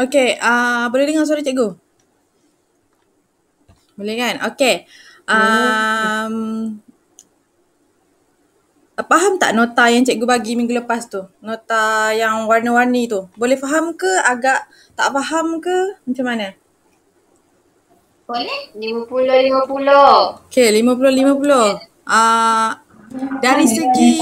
Okey, boleh dengar suara cikgu? Boleh kan? Okey. Um, Faham tak nota yang cikgu bagi minggu lepas tu? Nota yang warna-warni tu. Boleh faham ke? Agak tak faham ke? Macam mana? Boleh? 50-50. Okey, 50-50. Dari segi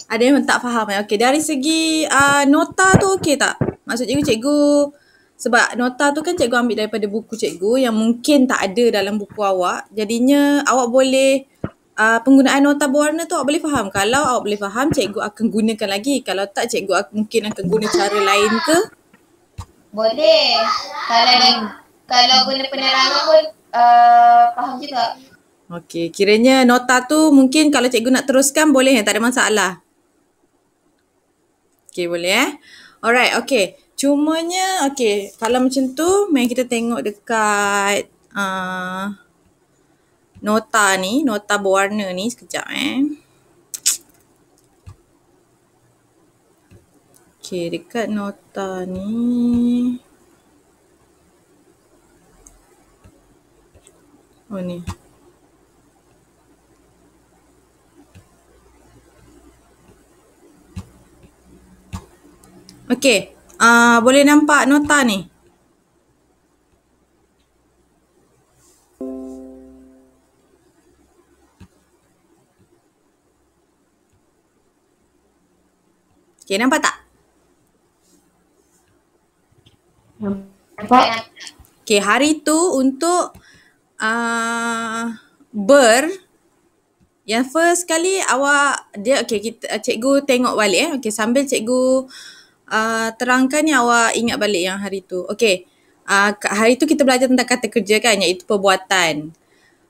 ada yang tak faham. Okey, dari segi nota tu okey tak? Maksud cikgu sebab nota tu kan cikgu ambil daripada buku cikgu yang mungkin tak ada dalam buku awak. Jadinya awak boleh penggunaan nota berwarna tu awak boleh faham. Kalau awak boleh faham, cikgu akan gunakan lagi. Kalau tak, cikgu mungkin akan guna cara lain ke? Boleh. Kalau guna penerangan pun faham juga. Okey, kiranya nota tu mungkin kalau cikgu nak teruskan boleh, tak ada masalah. Okey, boleh. Alright, okey. Cumanya, okey, kalau macam tu, mari kita tengok dekat nota ni, nota berwarna ni sekejap Okey, dekat nota ni. Oh ni. Okey, boleh nampak nota ni? Okey, nampak tak? Nampak? Okey, hari tu untuk ber yang first kali awak cikgu tengok balik Okey, sambil cikgu terangkan ni awak ingat balik yang hari tu. Okey. Hari tu kita belajar tentang kata kerja kan, iaitu perbuatan.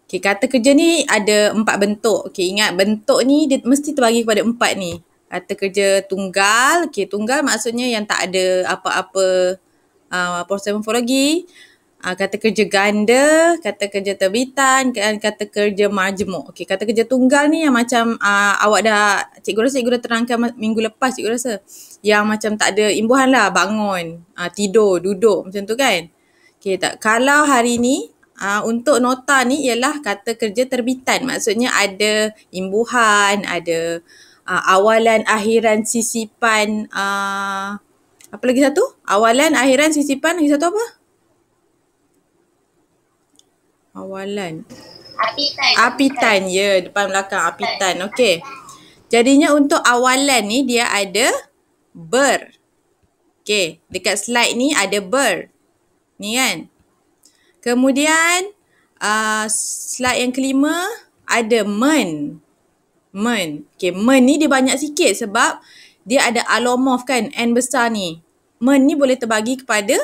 Okey, kata kerja ni ada 4 bentuk. Okey, ingat bentuk ni dia mesti terbagi kepada 4 ni. Kata kerja tunggal. Okey, tunggal maksudnya yang tak ada apa-apa proses morfologi. Kata kerja ganda, kata kerja terbitan, dan kata kerja majmuk. Okey, kata kerja tunggal ni yang macam cikgu rasa cikgu dah terangkan minggu lepas cikgu rasa. Yang macam tak ada imbuhan lah, bangun, tidur, duduk macam tu kan. Okey, kalau hari ni untuk nota ni ialah kata kerja terbitan. Maksudnya ada imbuhan, ada awalan, akhiran, sisipan, apa lagi satu? Awalan, akhiran, sisipan, lagi satu apa? Awalan. Apitan, ya. Depan belakang apitan. Okey. Jadinya untuk awalan ni dia ada ber. Okey. Dekat slide ni ada ber. Ni kan. Kemudian slide yang kelima ada men. Men. Okey. Men ni dia banyak sikit sebab dia ada alomorf kan. N besar ni. Men ni boleh terbagi kepada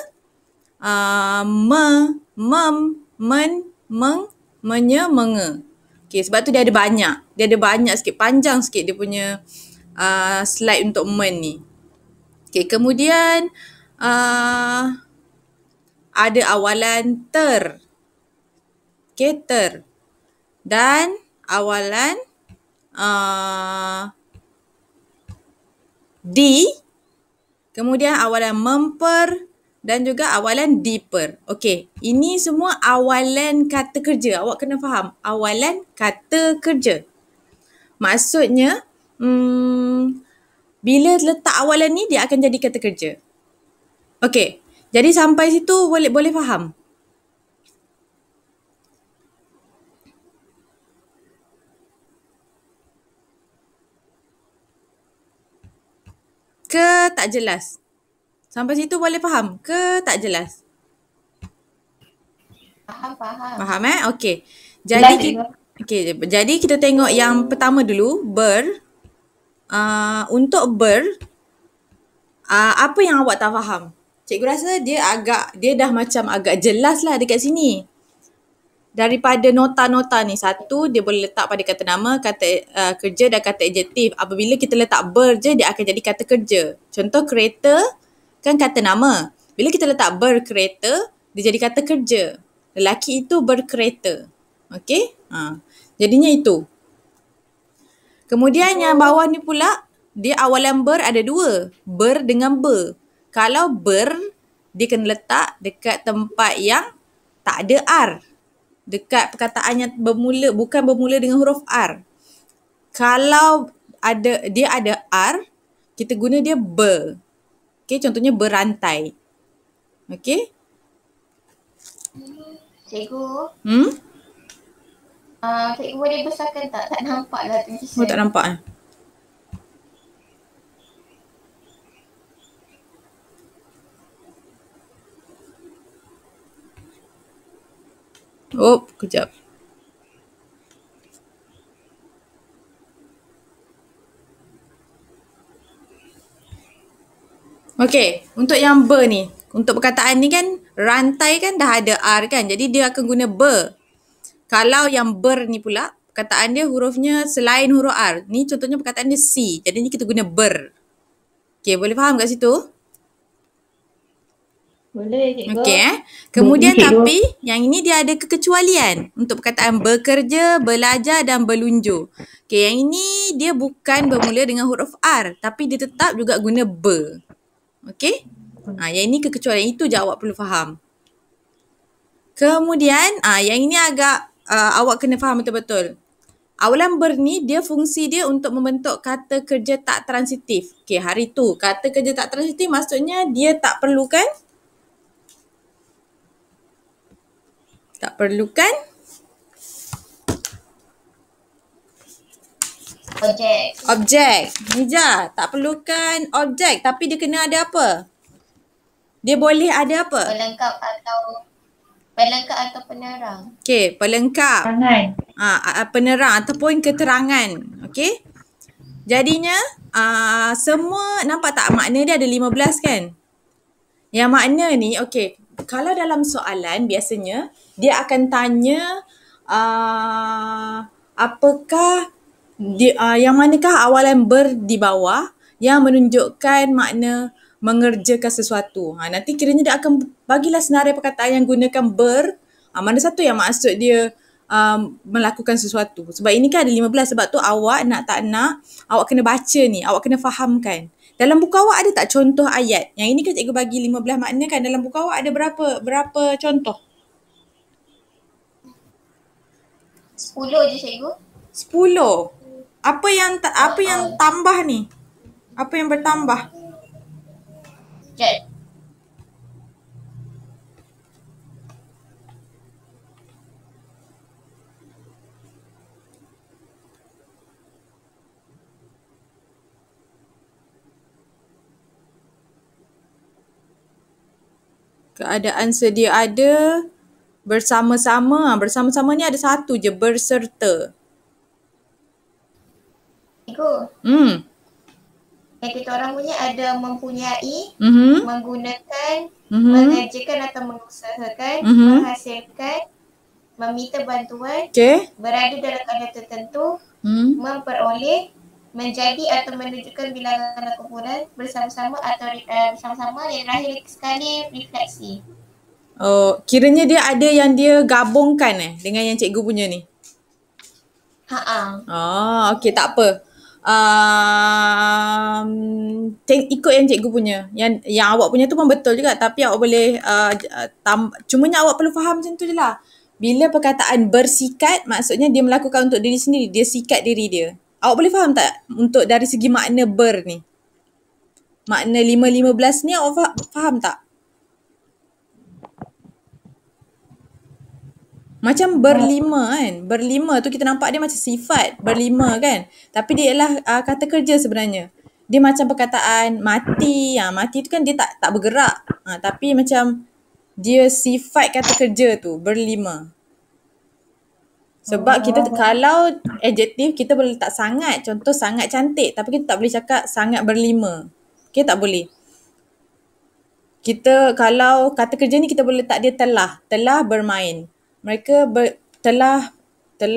mem, men, meng, menye, menge. Okay, sebab tu dia ada banyak. Dia ada banyak sikit, panjang sikit dia punya slide untuk men ni. Okay, kemudian ada awalan ter. Okay, ter. Dan awalan di. Kemudian awalan memper dan juga awalan diper. Okey, ini semua awalan kata kerja. Awak kena faham, awalan kata kerja. Maksudnya, bila letak awalan ni, dia akan jadi kata kerja. Okey, jadi sampai situ boleh faham? Ke tak jelas? Sampai situ boleh faham ke tak jelas? Faham. Faham Okey. Jadi kita tengok yang pertama dulu, ber. Untuk ber, apa yang awak tak faham? Cikgu rasa dia dah macam agak jelas lah dekat sini. Daripada nota-nota ni, satu dia boleh letak pada kata nama, kata kerja dan kata adjektif. Apabila kita letak ber je, dia akan jadi kata kerja. Contoh kereta kan kata nama. Bila kita letak berkereta, dia jadi kata kerja. Lelaki itu berkereta. Okey? Jadinya itu. Kemudian yang bawah ni pula, dia awalan ber ada dua. Ber dengan ber. Kalau ber dia kena letak dekat tempat yang tak ada R. Dekat perkataan yang bukan bermula dengan huruf R. Kalau dia ada R, kita guna dia ber. Okay, contohnya berantai. Okay? Cikgu, Hmm? cikgu boleh besarkan tak? Tak nampak lah tulisan. Oh, tak nampak eh? Oh, kejap. Okay, untuk yang ber ni. Untuk perkataan ni kan, rantai kan dah ada R kan. Jadi dia akan guna ber. Kalau yang ber ni pula, perkataan dia hurufnya selain huruf R. Ni contohnya perkataan dia C. Jadi ni kita guna ber. Okay, boleh faham kat situ? Boleh, cikgu. Okay. Kemudian Boleh, cikgu. tapi yang ini dia ada kekecualian untuk perkataan bekerja, belajar dan berlunjur. Okay, yang ini dia bukan bermula dengan huruf R. Tapi dia tetap juga guna ber. Okay? Yang ini kekecualian. Itu je awak perlu faham. Kemudian, yang ini agak awak kena faham betul-betul. Awalan ber ni, dia fungsi dia untuk membentuk kata kerja tak transitif. Okay, hari tu. Kata kerja tak transitif maksudnya dia tak perlukan objek. Nija, tak perlukan objek tapi dia kena ada apa? Dia boleh ada apa? Pelengkap atau penerang. Okey, pelengkap. Tangan. Penerang ataupun keterangan. Okey? Jadinya semua nampak tak makna dia ada 15 kan? Yang makna ni okey, kalau dalam soalan biasanya dia akan tanya apakah yang manakah awalan ber di bawah yang menunjukkan makna mengerjakan sesuatu. Nanti kiranya dia akan bagilah senarai perkataan yang gunakan ber. Mana satu yang maksud dia melakukan sesuatu. Sebab ini kan ada 15. Sebab tu awak nak tak nak, awak kena baca ni. Awak kena fahamkan. Dalam buku awak ada tak contoh ayat? Yang ini kan cikgu bagi 15 makna kan. Dalam buku awak ada berapa contoh? 10 je, cikgu. 10. Apa yang tambah ni? Apa yang bertambah? Sekejap. Keadaan sedia ada, bersama-sama. Bersama-sama ni ada satu je, berserta. Cikgu, Hmm. yang kita orang punya ada mempunyai, Mhm. menggunakan, Mhm. mengerjakan atau mengusahakan, Mhm. menghasilkan, meminta bantuan, Okay. berada dalam keadaan tertentu, memperoleh, menjadi atau menunjukkan bilangan dan kumpulan, bersama-sama atau bersama-sama, yang terakhir sekali refleksi. Oh, kiranya dia ada yang dia gabungkan dengan yang cikgu punya ni. Okey, tak apa. Ikut yang cikgu punya. Yang awak punya tu pun betul juga, tapi awak boleh cumanya awak perlu faham macam tu je lah. Bila perkataan bersikat, maksudnya dia melakukan untuk diri sendiri. Dia sikat diri dia. Awak boleh faham tak untuk dari segi makna ber ni? Makna 5-15 ni awak faham tak? Macam berlima kan. Berlima tu kita nampak dia macam sifat berlima kan. Tapi dia ialah kata kerja sebenarnya. Dia macam perkataan mati. Mati tu kan dia tak bergerak. Tapi macam dia sifat kata kerja tu berlima. Sebab kita kalau adjektif kita boleh letak sangat. Contoh sangat cantik. Tapi kita tak boleh cakap sangat berlima. Okay, tak boleh. Kita kalau kata kerja ni kita boleh letak dia telah. Telah bermain. Mereka telah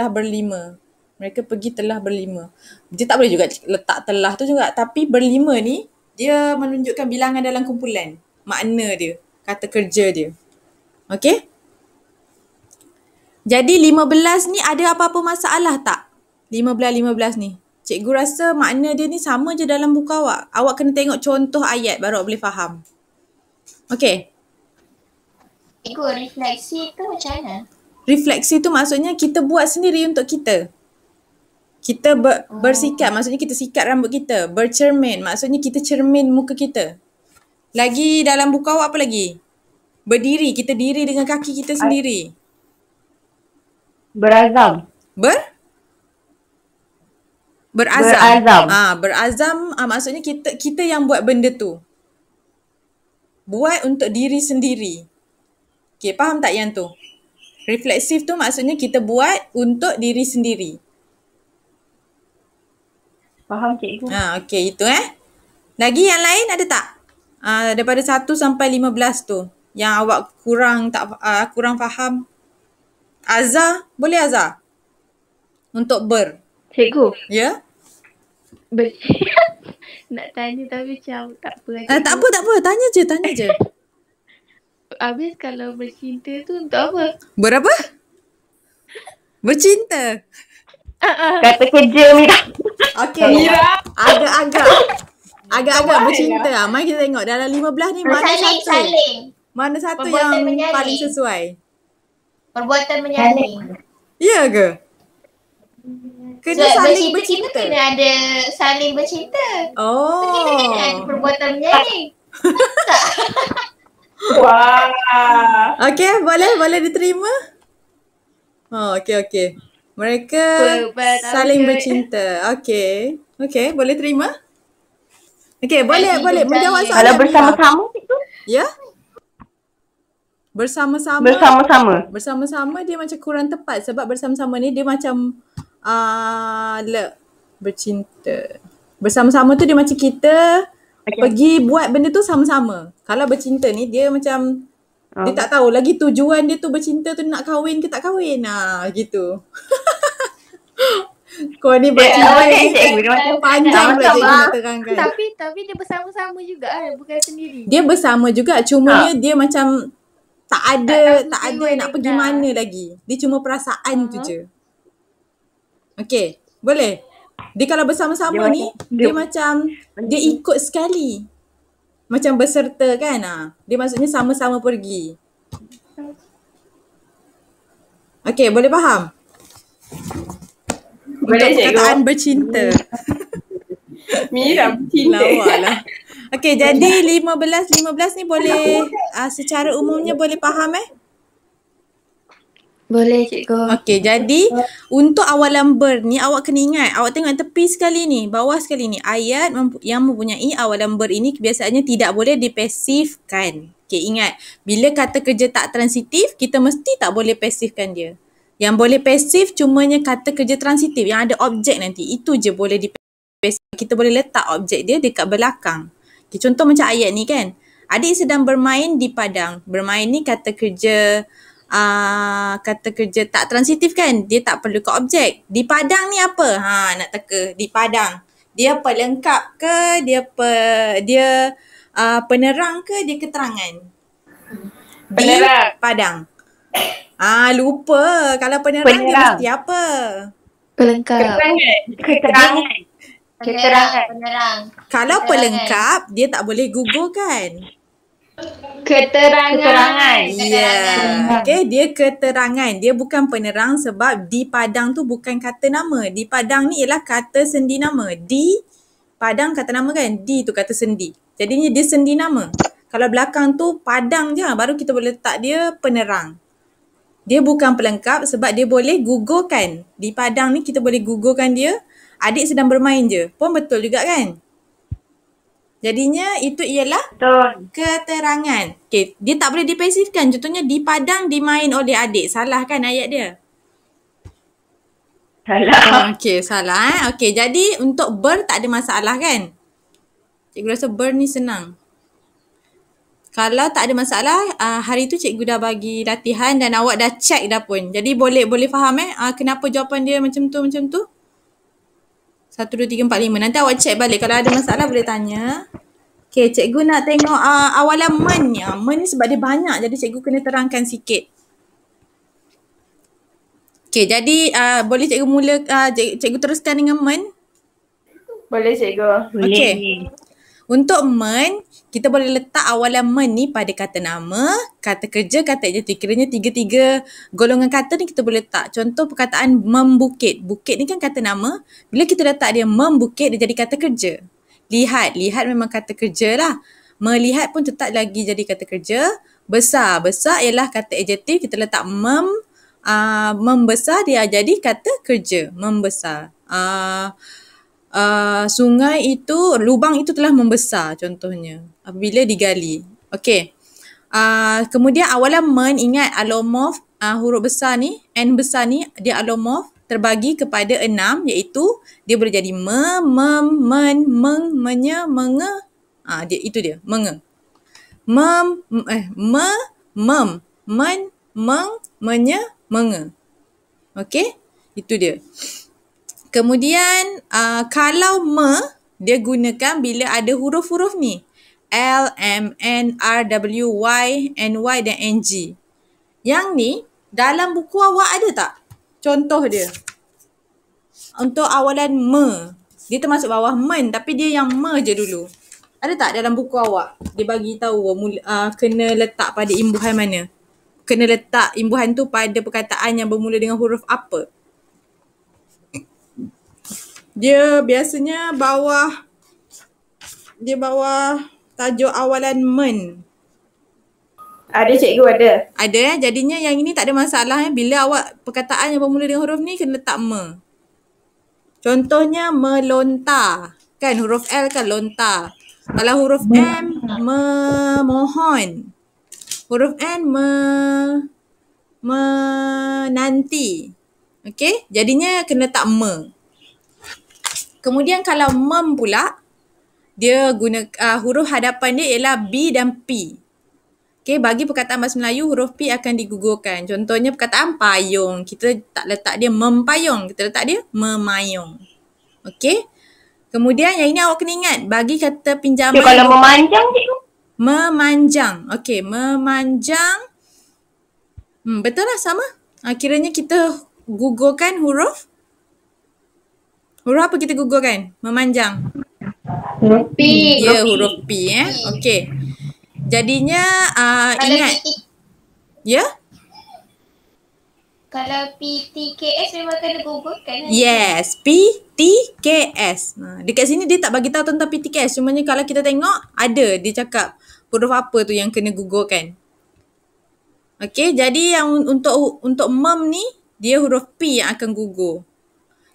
berlima. Mereka pergi telah berlima. Dia tak boleh juga letak telah tu juga. Tapi berlima ni, dia menunjukkan bilangan dalam kumpulan. Makna dia. Kata kerja dia. Okay? Jadi 15 ni ada apa-apa masalah tak? 15 ni. Cikgu rasa makna dia ni sama je dalam buku awak. Awak kena tengok contoh ayat baru awak boleh faham. Okay? Cikgu, refleksi tu macam mana? Refleksi tu maksudnya kita buat sendiri untuk kita. Kita bersikat, maksudnya kita sikat rambut kita. Bercermin, maksudnya kita cermin muka kita. Lagi dalam buku awak apa lagi? Berdiri, kita diri dengan kaki kita sendiri. Berazam. Berazam. Berazam maksudnya kita yang buat benda tu. Buat untuk diri sendiri. Okay, faham tak yang tu? Refleksif tu maksudnya kita buat untuk diri sendiri. Faham cikgu. Okay, itu Lagi yang lain ada tak? Daripada 1 sampai 15 tu. Yang awak kurang faham. Azhar, boleh Azhar? Untuk Cikgu. Ya? Nak tanya tapi macam tak apa. Tak apa. Tanya je. Habis kalau bercinta tu untuk apa? Berapa? Bercinta. Kata kerja Mira. Okay. Agak-agak bercinta. Mari kita tengok dalam 15 ni mana satu? Mana satu yang paling sesuai? Perbuatan menyaling. Ya ke? Kena saling bercinta. Kena ada saling bercinta. Kita kena ada perbuatan menyaling. Wah. Okay, boleh diterima? Okay. Mereka saling bercinta. Okay, boleh terima? Okay, boleh menjawab soalan. Kalau bersama-sama itu? Ya? Bersama-sama. Bersama-sama dia macam kurang tepat sebab bersama-sama ni dia macam bercinta. Bersama-sama tu dia macam kita pergi buat benda tu sama-sama. Kalau bercinta ni dia macam dia tak tahu lagi tujuan dia tu bercinta tu nak kahwin ke tak kahwin. Gitu. Kau ni bercinta panjang pula cikgu nak terangkan. Tapi dia bersama-sama juga bukan sendiri. Dia bersama juga cumanya dia macam tak ada nak pergi mana lagi. Dia cuma perasaan tu je. Okay, boleh. Dia kalau bersama-sama ni dia macam dia ikut sekali. Macam berserta kan. Dia maksudnya sama-sama pergi. Okay, boleh faham? Boleh untuk perkataan bercinta. Mira bercinta. Lawak lah. Okay, jadi 15 ni boleh secara umumnya boleh faham Boleh cikgu. Okay, jadi untuk awalan ber ni awak kena ingat. Awak tengok tepi sekali ni, bawah sekali ni. Ayat yang mempunyai awalan ber ini kebiasaannya tidak boleh dipasifkan. Okay, ingat. Bila kata kerja tak transitif, kita mesti tak boleh pasifkan dia. Yang boleh pasif cumanya kata kerja transitif yang ada objek nanti. Itu je boleh dipasif. Kita boleh letak objek dia dekat belakang. Okay, contoh macam ayat ni kan. Adik sedang bermain di padang. Bermain ni kata kerja tak transitif kan. Dia tak perlu ke objek. Di padang ni apa? Nak teka. Di padang. Dia pelengkap ke? Dia penerang ke? Dia keterangan? Penerang. Di padang. Lupa. Kalau penerang dia mesti apa? Pelengkap. Penerang. Kalau pelengkap, dia tak boleh gugurkan. Keterangan. Ya. Okay, dia keterangan. Dia bukan penerang sebab di padang tu bukan kata nama. Di padang ni ialah kata sendi nama. Di padang kata nama kan? Di tu kata sendi. Jadinya dia sendi nama. Kalau belakang tu padang je, baru kita boleh letak dia penerang. Dia bukan pelengkap sebab dia boleh gugurkan. Di padang ni kita boleh gugurkan dia. Adik sedang bermain je. Pun betul juga kan? Jadinya itu ialah keterangan. Okay, dia tak boleh dipasifkan. Contohnya di padang dimain oleh adik. Salah kan ayat dia? Salah. Okay, salah. Okay, jadi untuk ber tak ada masalah kan? Cikgu rasa ber ni senang. Kalau tak ada masalah, hari tu cikgu dah bagi latihan dan awak dah check dah pun. Jadi boleh faham kenapa jawapan dia macam tu. 1, 2, 3, 4, 5. Nanti awak check balik. Kalau ada masalah boleh tanya. Okay, cikgu nak tengok awalan men ni. Men ni sebab dia banyak. Jadi cikgu kena terangkan sikit. Okay, jadi boleh cikgu cikgu teruskan dengan men? Boleh cikgu. Okay. Untuk men, kita boleh letak awalan men ni pada kata nama, kata kerja, kata adjektif. Kiranya tiga-tiga golongan kata ni kita boleh letak. Contoh perkataan membukit. Bukit ni kan kata nama. Bila kita letak dia membukit, dia jadi kata kerja. Lihat. Lihat memang kata kerja lah. Melihat pun tetap lagi jadi kata kerja. Besar. Besar ialah kata adjektif. Kita letak membesar, dia jadi kata kerja. Membesar. Sungai itu, lubang itu telah membesar contohnya apabila digali. Okey. Kemudian awalan men, ingat alomorf, huruf besar ni, N besar ni dia alomorf terbagi kepada 6, iaitu dia boleh jadi men, meng, menye, menge. Dia itu dia, menge. Mem, men, meng, menye, menge. Okey? Itu dia. Kemudian kalau dia gunakan bila ada huruf-huruf ni. L, M, N, R, W, Y, N, Y dan N, G. Yang ni dalam buku awak ada tak? Contoh dia. Untuk awalan dia termasuk bawah men tapi dia yang je dulu. Ada tak dalam buku awak? Dia bagi tahu kena letak pada imbuhan mana? Kena letak imbuhan tu pada perkataan yang bermula dengan huruf apa? Dia biasanya bawah tajuk awalan men. Ada cikgu, ada. Ada jadinya yang ini tak ada masalah bila awak perkataan yang bermula dengan huruf ni kena letak me. Contohnya melontar. Kan huruf L kan lontar. Kalau huruf M memohon. Huruf N menanti. Okey? Jadinya kena letak me. Kemudian kalau mem pula, dia guna huruf hadapan dia ialah B dan P. Okay, bagi perkataan bahasa Melayu, huruf P akan digugurkan. Contohnya perkataan payung. Kita tak letak dia mempayung. Kita letak dia memayung. Okay. Kemudian yang ini awak kena ingat. Bagi kata pinjaman. Okay, kalau memanjang cikgu? Memanjang. Okay, memanjang. Betul lah sama. Kiranya kita gugurkan huruf. Huruf apa kita gugurkan? Memanjang. Huruf P. Ya, huruf P. Okey. Jadinya ingat. Ya? Kalau PTKS memang kena gugurkan. Yes, PTKS. Dekat sini dia tak bagi tahu tentang PTKS. Cumanya kalau kita tengok ada dia cakap huruf apa tu yang kena gugurkan. Okey, jadi yang untuk mem ni dia huruf P yang akan gugur.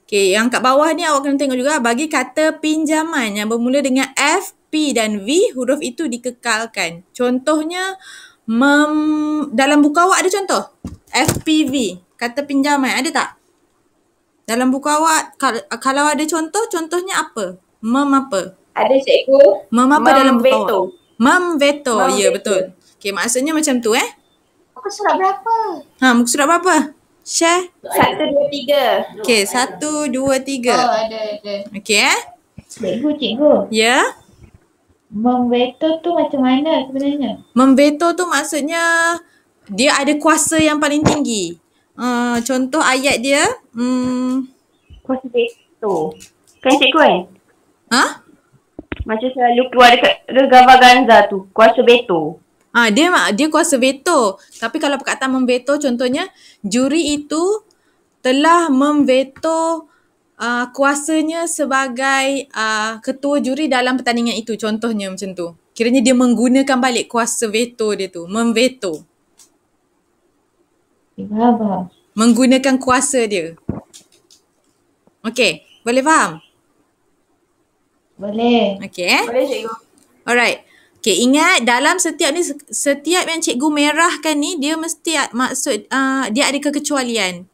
Okay, yang kat bawah ni awak kena tengok juga bagi kata pinjaman yang bermula dengan F, P dan V, huruf itu dikekalkan. Contohnya, dalam buku awak ada contoh? FPV, kata pinjaman, ada tak? Dalam buku awak, kalau ada contoh, contohnya apa? Apa? Ada cikgu. Apa dalam buku veto. awak? Veto, ya betul. Okay, maksudnya macam tu Muka surat berapa? Muka surat berapa? Share. 1, 2, 3. Okay, 1, 2, 3. Oh, ada. Okay Cikgu. Ya. Memveto tu macam mana sebenarnya? Memveto tu maksudnya dia ada kuasa yang paling tinggi. Contoh ayat dia. Kuasa veto. Kan cikgu kan? Macam selalu keluar dekat gambar Ganza tu. Kuasa veto. Dia kuasa veto. Tapi kalau perkataan memveto contohnya juri itu telah memveto kuasanya sebagai ketua juri dalam pertandingan itu. Contohnya macam tu. Kiranya dia menggunakan balik kuasa veto dia tu. Memveto. Faham. Menggunakan kuasa dia. Okey. Boleh faham? Boleh. Okey Boleh cikgu. Alright. Okay, ingat dalam setiap yang cikgu merahkan ni, dia mesti maksud, dia ada kekecualian.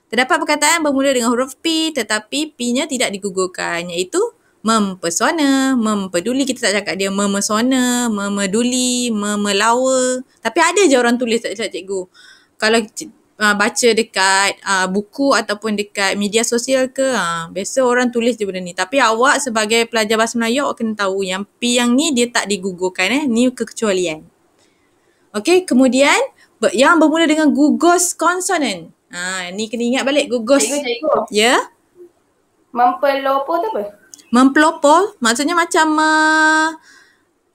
Terdapat perkataan bermula dengan huruf P tetapi P-nya tidak digugurkan, iaitu mempesona, mempeduli. Kita tak cakap dia memesona, memeduli, memelawa. Tapi ada je orang tulis tak cikgu. Kalau baca dekat buku ataupun dekat media sosial ke, biasa orang tulis je benda ni. Tapi awak sebagai pelajar bahasa Melayu, awak kena tahu yang P yang ni dia tak digugurkan. Ni kekecualian. Okey, kemudian yang bermula dengan gugus konsonan. Ni kena ingat balik gugus. Cikgu. Ya? Mempelopo tu apa? Mempelopor maksudnya macam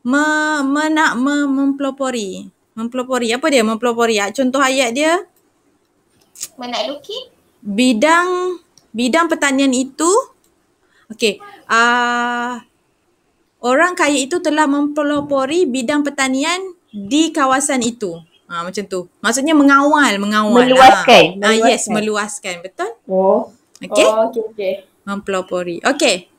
mempelopori. Mempelopori. Apa dia mempelopori? Contoh ayat dia, Menakluki. bidang pertanian itu, okey, orang kaya itu telah mempelopori bidang pertanian di kawasan itu. Macam tu. Maksudnya mengawal. Meluaskan. Yes, meluaskan. Betul? Oh. Okey. Oh, okey. Mempelopori. Okey.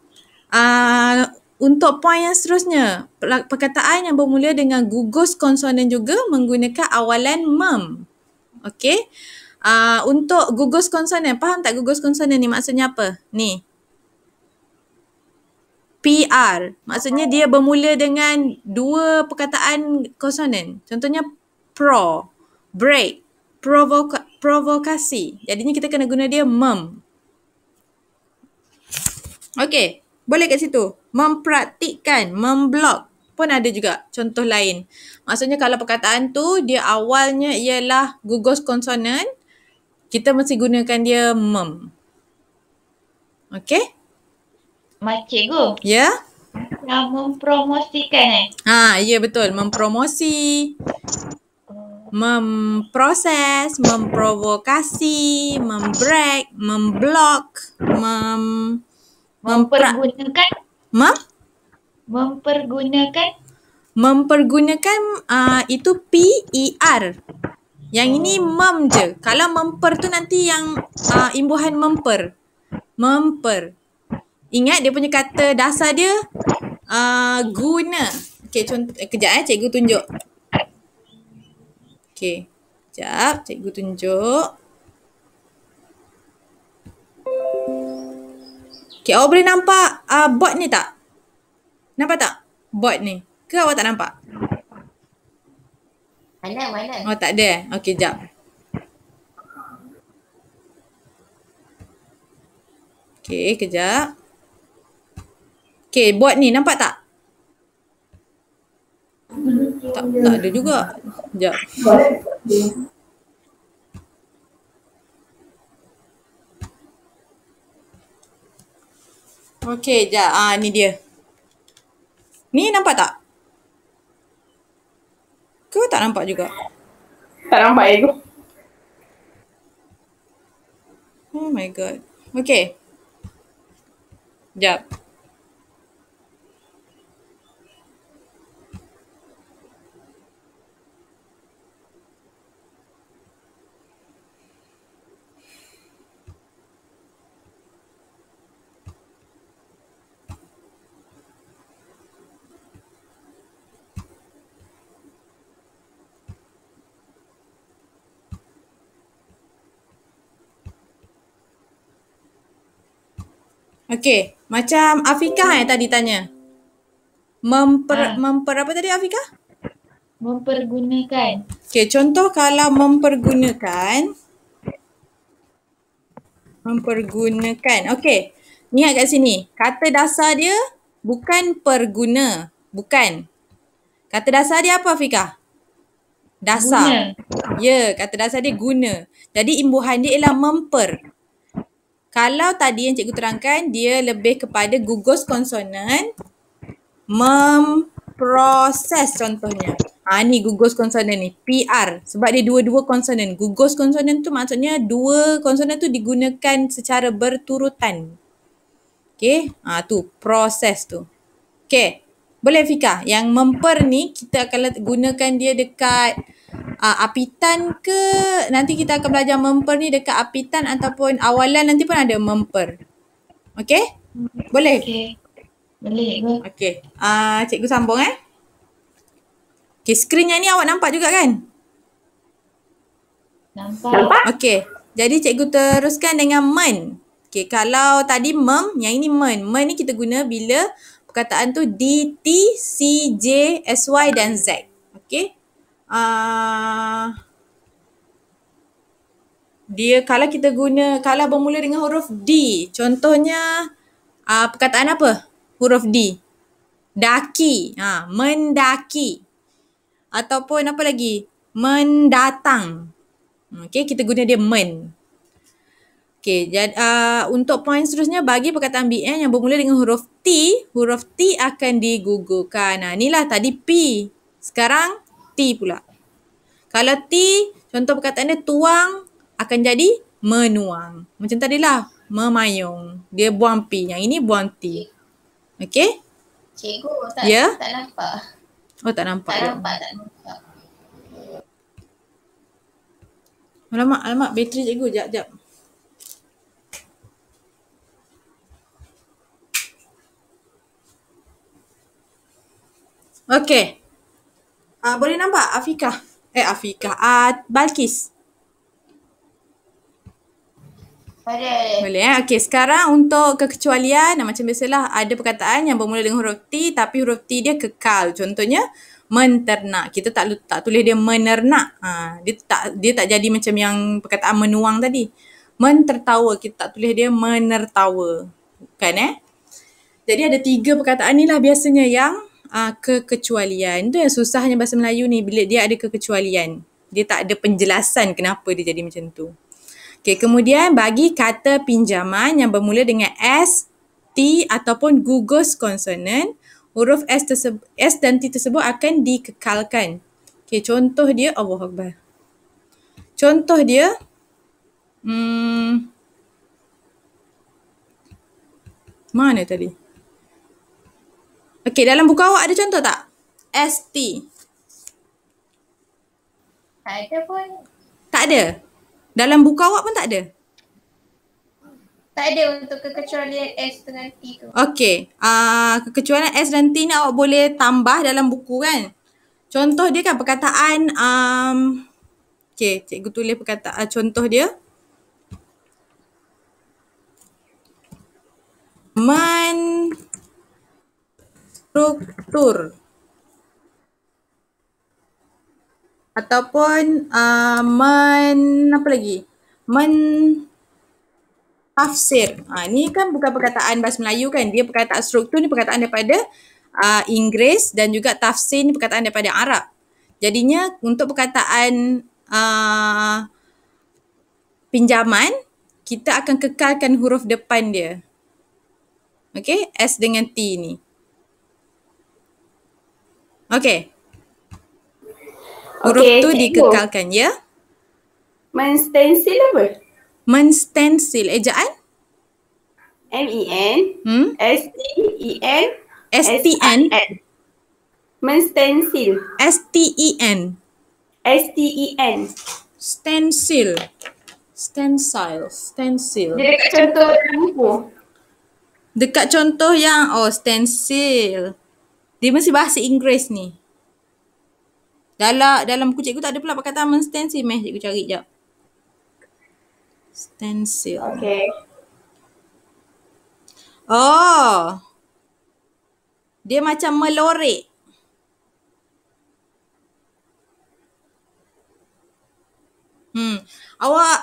Untuk poin yang seterusnya, perkataan yang bermula dengan gugus konsonan juga menggunakan awalan mem. Okey. Untuk gugus konsonan, faham tak gugus konsonan ni maksudnya apa? Ni. PR. Maksudnya dia bermula dengan dua perkataan konsonan. Contohnya pro, break, provokasi. Jadinya kita kena guna dia mem. Okey, boleh kat situ. Mempraktikkan, memblok pun ada juga contoh lain. Maksudnya kalau perkataan tu dia awalnya ialah gugus konsonan, kita mesti gunakan dia mem. Okey? Cikgu, Ya? nak mempromosikan Ya betul. Mempromosi, memproses, memprovokasi, membreak, memblok, mempergunakan itu PER. Yang ini mem je. Kalau memper tu nanti yang imbuhan memper. Ingat dia punya kata dasar dia guna. Okey, contoh kejap cikgu tunjuk. Okey. Sekejap, cikgu tunjuk. Okey, awak boleh nampak bot ni tak? Nampak tak? Bot ni. Ke awak tak nampak? Mana? Oh, tak ada. Okey, jap. Okey, kejap. Okey, bot ni nampak tak? Tak ada juga. Sekejap. Okey, sekejap. Ni dia. Ni nampak tak? Ke tak nampak juga? Tak nampak ego. Oh my god. Okey. Sekejap. Okey, macam Afiqah yang tadi tanya. Memper apa tadi Afiqah? mempergunakan. Okey, contoh kalau mempergunakan. Okey, lihat kat sini. Kata dasar dia bukan perguna. Bukan. Kata dasar dia apa Afiqah? Dasar. Ya, kata dasar dia guna. Jadi imbuhan dia ialah memper. Kalau tadi yang cikgu terangkan, dia lebih kepada gugus konsonan, memproses contohnya. Ni gugus konsonan ni, PR. Sebab dia dua-dua konsonan. Gugus konsonan tu maksudnya dua konsonan tu digunakan secara berturutan. Okay, tu proses tu. Okay, boleh Fika? Yang memper ni kita akan gunakan dia dekat apitan ke, nanti kita akan belajar memper ni dekat apitan ataupun awalan nanti pun ada memper. Okay? Boleh? Okey. Boleh cikgu. Okay. Cikgu sambung Okay, skrin yang ni awak nampak juga kan? Nampak. Okay. Jadi cikgu teruskan dengan men. Okay, kalau tadi mem, yang ini men. Men ni kita guna bila perkataan tu DT, CJ, SY dan Z. Okay. Dia kalau kita guna, kalau bermula dengan huruf D, contohnya perkataan apa? Huruf D. Daki. Mendaki. Ataupun apa lagi? Mendatang. Okay, kita guna dia men. Okey, jadi untuk poin seterusnya bagi perkataan BN yang bermula dengan huruf T akan digugurkan. Inilah tadi P. Sekarang T pula. Kalau T, contoh perkataan dia tuang akan jadi menuang. Macam tadilah, memayung. Dia buang P. Yang ini buang T. Okey? Cikgu tak, Ya? tak nampak. Oh, tak nampak. Tak nampak. Alamak, bateri cikgu. Jap. Okey. Boleh nampak Afikah? Balkis. Boleh Okey, sekarang untuk kekecualian, macam biasalah ada perkataan yang bermula dengan huruf T tapi huruf T dia kekal. Contohnya menternak. Kita tak tulis dia menernak. Dia tak jadi macam yang perkataan menuang tadi. Mentertawa, kita tak tulis dia menertawa. Kan Jadi ada 3 perkataan ni lah biasanya yang kekecualian. Itu yang susahnya bahasa Melayu ni bila dia ada kekecualian. Dia tak ada penjelasan kenapa dia jadi macam tu. Okey, kemudian bagi kata pinjaman yang bermula dengan S, T ataupun gugus konsonan, huruf S dan T tersebut akan dikekalkan. Okey, contoh dia, Allahu Akbar. Contoh dia, mana tadi? Okey, dalam buku awak ada contoh tak? ST. Tak ada pun. Tak ada? Dalam buku awak pun tak ada? Tak ada untuk kekecualian S dengan T tu. Okey, kekecualian S dan T ni awak boleh tambah dalam buku kan? Contoh dia kan perkataan, okey, cikgu tulis perkataan, contoh dia. Menstruktur. Ataupun apa lagi? Tafsir. Ni kan bukan perkataan bahasa Melayu kan. Dia perkataan struktur ni perkataan daripada Inggeris dan juga tafsir ni perkataan daripada Arab. Jadinya untuk perkataan pinjaman, kita akan kekalkan huruf depan dia. Okey, S dengan T ni. Okey. Huruf tu dikekalkan, ya? Menstensil apa? Menstensil. Ejaan? M-E-N S-T-E-N S-T-N? Menstensil. S-T-E-N. S-T-E-N. Stencil. Stencil. Dia dekat contoh dalam buku. Dekat contoh yang, stencil. Dia mesti bahasa Inggeris ni. Dalam buku cikgu tak ada pula perkataan menstencil. Cikgu cari jap. Stencil. Okay. Oh. Dia macam melorek. Awak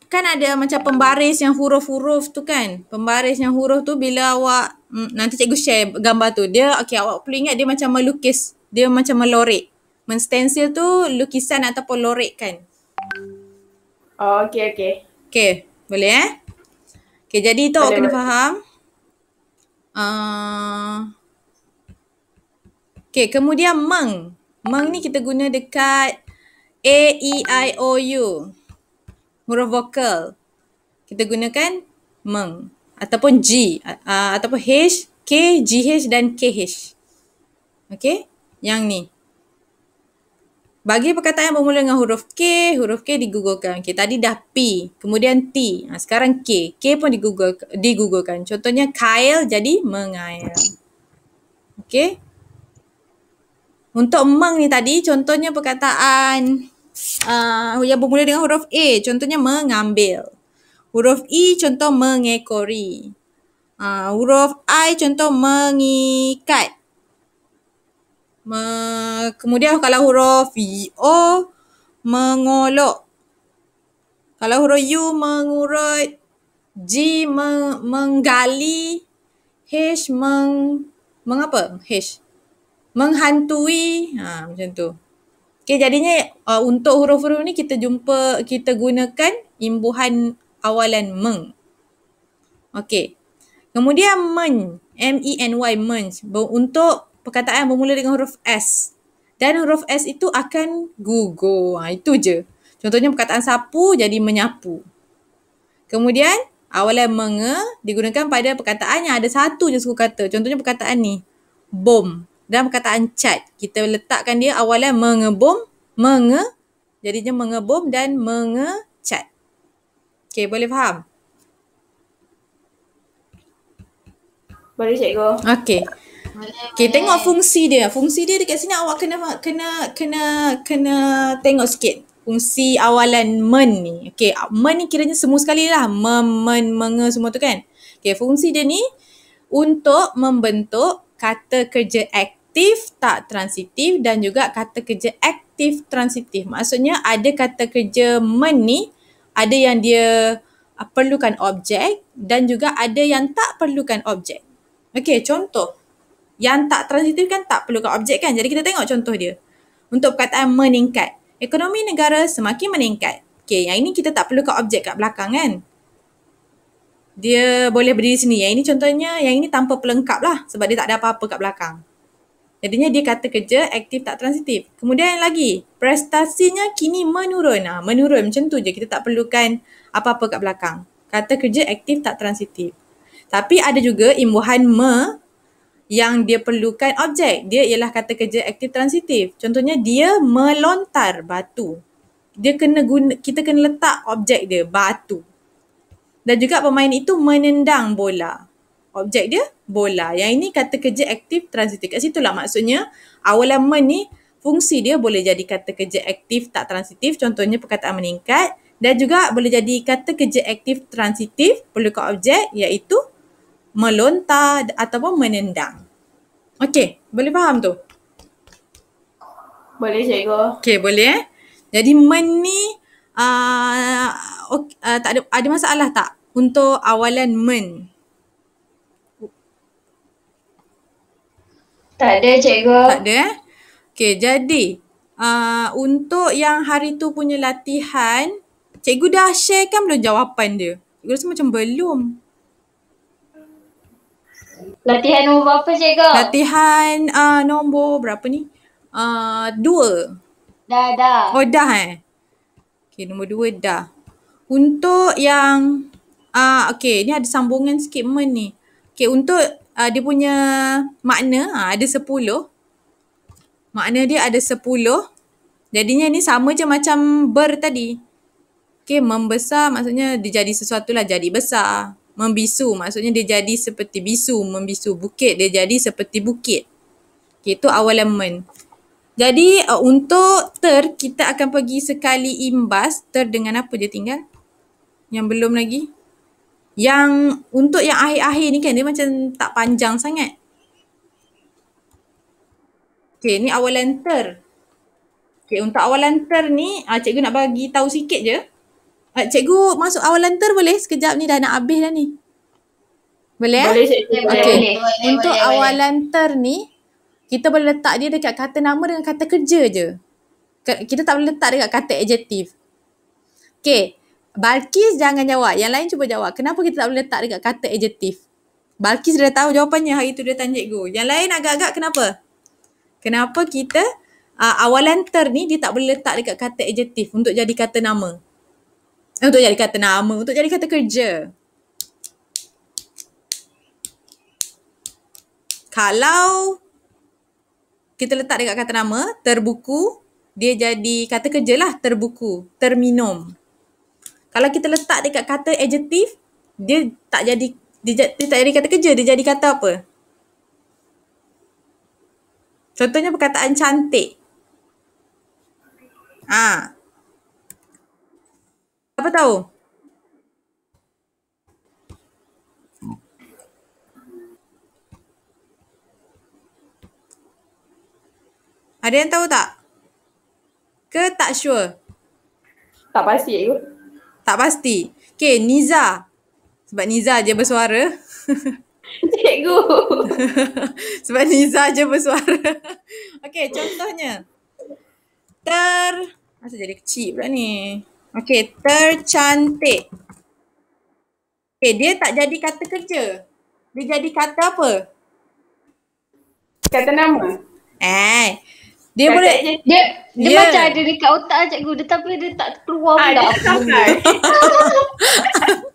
kan ada macam pembaris yang huruf-huruf tu kan. Pembaris yang huruf tu bila awak, nanti cikgu share gambar tu. Dia, awak perlu ingat dia macam melukis. Dia macam melorek. Menstencil tu lukisan ataupun lorek kan. Oh, okay. Okay, boleh Okay, jadi itu awak kena faham. Okay, kemudian meng. Meng ni kita guna dekat A, E, I, O, U. Huruf vokal. Kita gunakan meng. Ataupun G. Ataupun H, K, GH dan KH. Okay, yang ni. Bagi perkataan yang bermula dengan huruf K digugurkan. Okay, tadi dah P, kemudian T. Sekarang K. K pun digugurkan. Contohnya kail jadi mengail. Okay. Untuk meng ni tadi, contohnya perkataan yang bermula dengan huruf A. Contohnya mengambil. Huruf I contoh mengekori. Huruf I contoh mengikat. Kemudian kalau huruf O, mengolok. Kalau huruf U, mengurut. G, menggali. H, mengapa? H. Menghantui. Macam tu. Okay, jadinya untuk huruf-huruf ni kita gunakan imbuhan awalan meng. Okey. Kemudian men, M-E-N-Y, menj, untuk perkataan bermula dengan huruf S. Dan huruf S itu akan gugur. Itu je. Contohnya perkataan sapu jadi menyapu. Kemudian awalan menge digunakan pada perkataan yang ada satu je suku kata. Contohnya perkataan ni, bom. Dan perkataan cat, kita letakkan dia awalan mengebom, jadinya mengebom dan mengecat. Okey, boleh faham? Boleh cikgu. Okey. Okey, tengok fungsi dia. Fungsi dia dekat sini awak kena tengok sikit. Fungsi awalan men ni. Okey, men ni kiranya semua sekali lah. Menge semua tu kan. Okey, fungsi dia ni untuk membentuk kata kerja aktif tak transitif dan juga kata kerja aktif transitif. Maksudnya ada kata kerja men ni, ada yang dia perlukan objek dan juga ada yang tak perlukan objek. Okey, contoh. Yang tak transitif kan tak perlukan objek kan. Jadi kita tengok contoh dia. Untuk perkataan meningkat. Ekonomi negara semakin meningkat. Okey, yang ini kita tak perlukan objek kat belakang kan. Dia boleh berdiri sini. Yang ini contohnya, yang ini tanpa pelengkap lah. Sebab dia tak ada apa-apa kat belakang. Jadinya dia kata kerja aktif tak transitif. Kemudian yang lagi, prestasinya kini menurun. Menurun macam tu je. Kita tak perlukan apa-apa kat belakang. Kata kerja aktif tak transitif. Tapi ada juga imbuhan yang dia perlukan objek. Dia ialah kata kerja aktif transitif. Contohnya dia melontar batu. Kita kena letak objek dia, batu. Dan juga pemain itu menendang bola. Objek dia bola. Yang ini kata kerja aktif transitif. Kat situlah maksudnya awalan men ni fungsi dia boleh jadi kata kerja aktif tak transitif. Contohnya perkataan meningkat. Dan juga boleh jadi kata kerja aktif transitif perlukan objek iaitu melontar ataupun menendang. Okey, boleh faham tu? Boleh cikgu. Okey, boleh Jadi men ni tak ada masalah tak untuk awalan men? Tak ada cikgu. Tak ada Okey, jadi untuk yang hari tu punya latihan, cikgu dah share kan belum jawapan dia? Cikgu rasa macam belum. Latihan nombor berapa cikgu? Latihan nombor berapa ni? 2. Dah. Oh dah Okey, nombor 2 dah. Untuk yang okey, ni ada sambungan sikit men ni. Okey, untuk dia punya makna ada 10. Makna dia ada 10. Jadinya ni sama je macam ber tadi. Okey, membesar maksudnya dia jadi sesuatu lah, jadi besar. Membisu maksudnya dia jadi seperti bisu, membisu. Bukit dia jadi seperti bukit. Okay, itu awalan men. Jadi untuk ter, kita akan pergi sekali imbas. Ter dengan apa je tinggal? Yang belum lagi. Yang untuk yang akhir-akhir ni kan dia macam tak panjang sangat. Okay, ni awalan ter. Okay, untuk awalan ter ni cikgu nak bagi tahu sikit je. Cikgu masuk awalan ter boleh? Sekejap ni dah nak habis dah ni. Boleh? Boleh cikgu. Okey. Boleh. Untuk awalan ter ni, kita boleh letak dia dekat kata nama dengan kata kerja je. Kita tak boleh letak dekat kata adjektif. Okey. Balkis jangan jawab. Yang lain cuba jawab. Kenapa kita tak boleh letak dekat kata adjektif? Balkis dah tahu jawapannya. Hari tu dia tanya cikgu. Yang lain agak-agak kenapa? Kenapa kita awalan ter ni dia tak boleh letak dekat kata adjektif untuk jadi kata nama? Untuk jadi kata nama, untuk jadi kata kerja. Kalau kita letak dekat kata nama, terbuku, dia jadi kata kerja lah, terbuku, terminum. Kalau kita letak dekat kata adjektif, dia tak jadi kata kerja, dia jadi kata apa? Contohnya perkataan cantik. Apa tahu? Ada yang tahu tak? Ke tak sure? Tak pasti cikgu. Tak pasti. Okay, Niza. Sebab Niza je bersuara. Cikgu. Sebab Niza je bersuara. Okay, contohnya. Masa jadi kecil pula ni. Okay, tercantik. Okay, dia tak jadi kata kerja. Dia jadi kata apa? Kata nama. Dia Kata boleh adjektif. Dia Ya. macam ada dekat otak cikgu dia, tapi dia tak keluar pula Dia apa tak benda. sampai.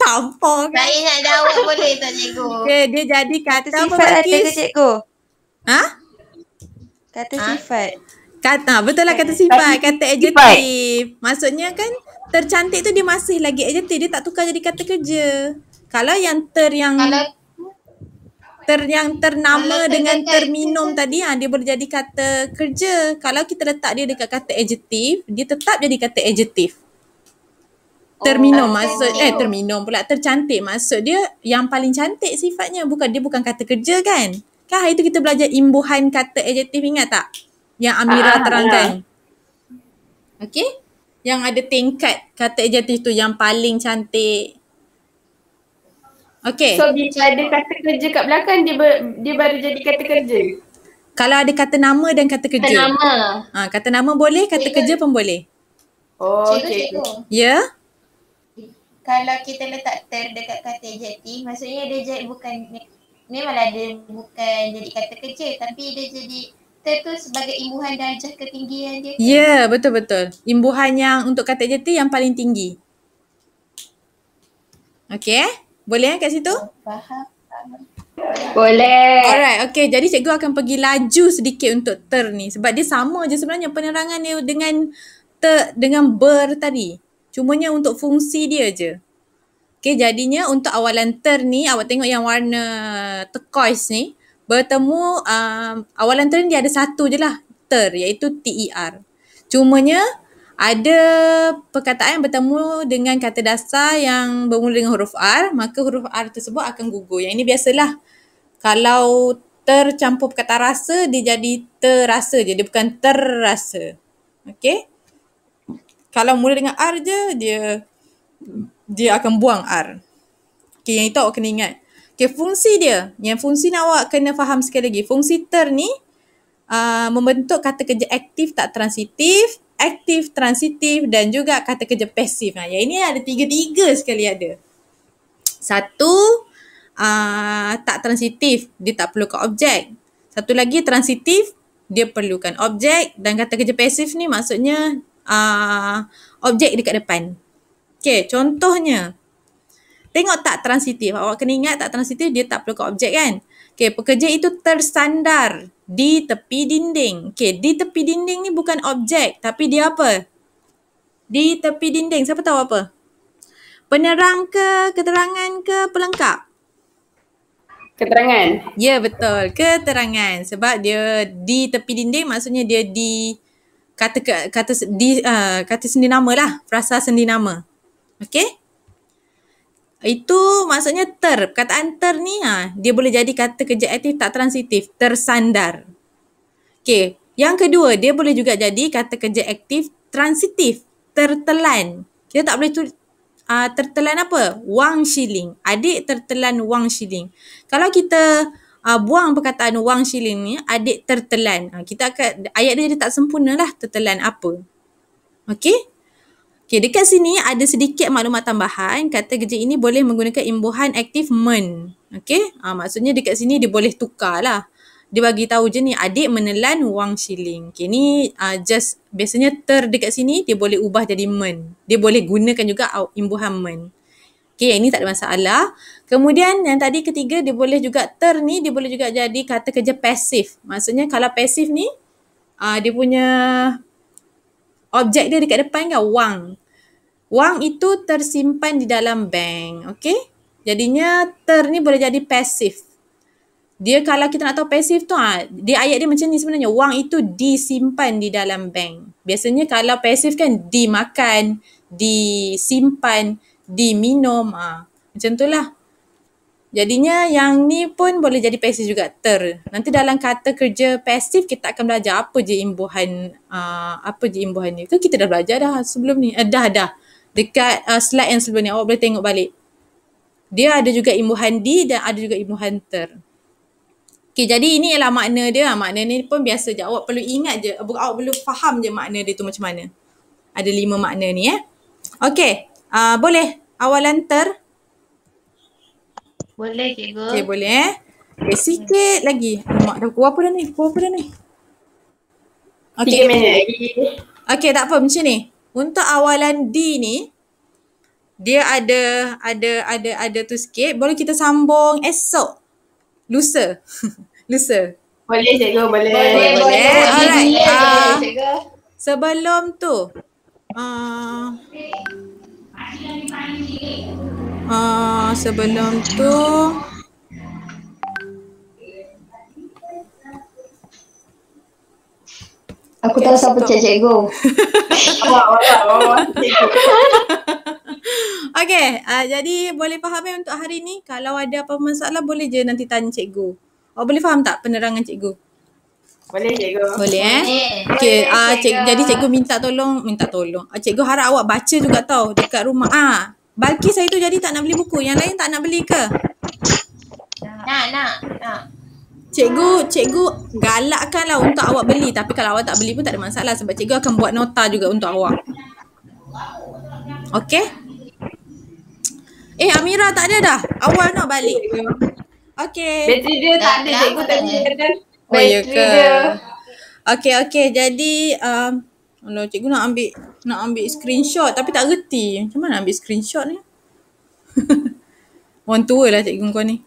tampar kan. Saya nak jawab boleh tak cikgu? Okay, dia jadi kata apa Sifat ada ke Balkis? cikgu? Ha? Kata Ha? sifat. Betul lah kata sifat, kata adjektif. Maksudnya kan tercantik tu dia masih lagi adjektif, dia tak tukar jadi kata kerja. Kalau yang yang ternama Kalau dengan terdekat terminum tadi dia boleh jadi kata kerja. Kalau kita letak dia dekat kata adjektif, dia tetap jadi kata adjektif. Terminum terminum pula, tercantik maksud dia yang paling cantik sifatnya, dia bukan kata kerja kan. Kan hari tu kita belajar imbuhan kata adjektif, ingat tak? Yang Amira terangkan. Okey? Yang ada tingkat kata adjektif tu yang paling cantik. Okey. So bila ada kata kerja kat belakang dia baru jadi kata kerja. Kalau ada kata nama dan kata Kata kerja. nama. Kata nama boleh, kata kerja pun boleh. Oh, Cikgu. Ya? Kalau kita letak ter dekat kata adjektif, maksudnya dia jadi memanglah dia bukan jadi kata kerja, tapi dia jadi ter tu sebagai imbuhan darjah ketinggian dia. Ya, betul-betul. Imbuhan yang untuk kata adjektif yang paling tinggi. Okey? Boleh kat situ? Faham? Boleh. Alright, okay. Jadi cikgu akan pergi laju sedikit untuk ter ni. Sebab dia sama je sebenarnya penerangan dia dengan ber tadi. Cumanya untuk fungsi dia je. Okay, jadinya untuk awalan ter ni, awak tengok yang warna turquoise ni, bertemu awalan ter ni dia ada satu je lah, ter, iaitu TER. Cumanya ada perkataan bertemu dengan kata dasar yang bermula dengan huruf R, maka huruf R tersebut akan gugur. Yang ini biasalah. Kalau tercampur perkataan rasa, dia jadi terasa je. Dia bukan terrasa. Okay? Kalau mula dengan R je, dia akan buang R. Okay, yang itu awak kena ingat. Okay, fungsi dia. Yang fungsi ni awak kena faham sekali lagi. Fungsi ter ni membentuk kata kerja aktif tak transitif, aktif transitif dan juga kata kerja pasif. Yang ini ada tiga sekali ada. Satu, tak transitif, dia tak perlukan objek. Satu lagi transitif, dia perlukan objek, dan kata kerja pasif ni maksudnya objek dekat depan. Okay, contohnya tengok tak transitif, awak kena ingat tak transitif dia tak perlukan objek kan. Okay, pekerja itu tersandar di tepi dinding. Okay, di tepi dinding ni bukan objek, tapi dia apa? Di tepi dinding, siapa tahu apa? Penerang ke, keterangan ke, pelengkap? Keterangan. Ya, betul. Keterangan. Sebab dia di tepi dinding maksudnya dia di kata sendi nama lah. Frasa sendi nama. Okey? Itu maksudnya ter. Perkataan ter ni dia boleh jadi kata kerja aktif tak transitif. Tersandar. Okey. Yang kedua, dia boleh juga jadi kata kerja aktif transitif. Tertelan. Kita tak boleh tertelan apa? Wang shilling. Adik tertelan wang shilling. Kalau kita buang perkataan wang shilling ni, adik tertelan. Kita akan, ayat dia tak sempurna lah tertelan apa. Okey? Okey, dekat sini ada sedikit maklumat tambahan. Kata kerja ini boleh menggunakan imbuhan aktif men. Okey? Maksudnya dekat sini dia boleh tukar lah. Dia bagi tahu je ni adik menelan wang shilling. Okay, ni just biasanya ter dekat sini dia boleh ubah jadi men. Dia boleh gunakan juga imbuhan men. Okay, yang ni tak ada masalah. Kemudian yang tadi ketiga dia boleh juga ter ni dia boleh juga jadi kata kerja pasif. Maksudnya kalau pasif ni dia punya objek dia dekat depan kan wang. Wang itu tersimpan di dalam bank. Okay? Jadinya ter ni boleh jadi pasif. Dia kalau kita nak tahu pasif tu dia ayat dia macam ni sebenarnya. Wang itu disimpan di dalam bank. Biasanya kalau pasif kan dimakan, disimpan, diminum. Macam tu lah. Jadinya yang ni pun boleh jadi pasif juga ter. Nanti dalam kata kerja pasif kita akan belajar apa je imbuhan ni. Kan kita dah belajar dah sebelum ni. Dah. Dekat slide yang sebelum ni awak boleh tengok balik. Dia ada juga imbuhan di dan ada juga imbuhan ter. Okay, jadi ini ialah makna dia. Makna ni pun biasa je. Awak perlu ingat je. Awak perlu faham je makna dia tu macam mana. Ada 5 makna ni Okay. Boleh. Awalan ter. Boleh cikgu. Okay, boleh Okay, sikit lagi. Mak dah pukul apa dah ni? Okay. 3 minit lagi. Okay, tak apa macam ni. Untuk awalan D ni, dia ada tu sikit. Boleh kita sambung esok. Lusa. Lusa. Boleh cikgu, boleh. Boleh. Alright. Cikgu. Sebelum tu. Sebelum tu. Aku tahu siapa cikgu. Okay, jadi boleh faham untuk hari ni. Kalau ada apa masalah boleh je nanti tanya cikgu. Boleh faham tak penerangan cikgu? Boleh cikgu. Boleh Boleh. Okay, Boleh, cikgu. jadi cikgu minta tolong. Cikgu harap awak baca juga tau dekat rumah. Balkis hari tu jadi tak nak beli buku. Yang lain tak nak beli ke? Nak. Cikgu galakkanlah untuk awak beli. Tapi kalau awak tak beli pun tak ada masalah. Sebab cikgu akan buat nota juga untuk awak. Okay? Amira tak ada dah. Awal nak balik. Okay. Bateri dia tak ada cikgu tadi ada. Oh ya Bateri ke? dia. Okay. Jadi cikgu nak ambil screenshot tapi tak reti. Macam mana ambil screenshot ni? Orang tua lah cikgu kau ni.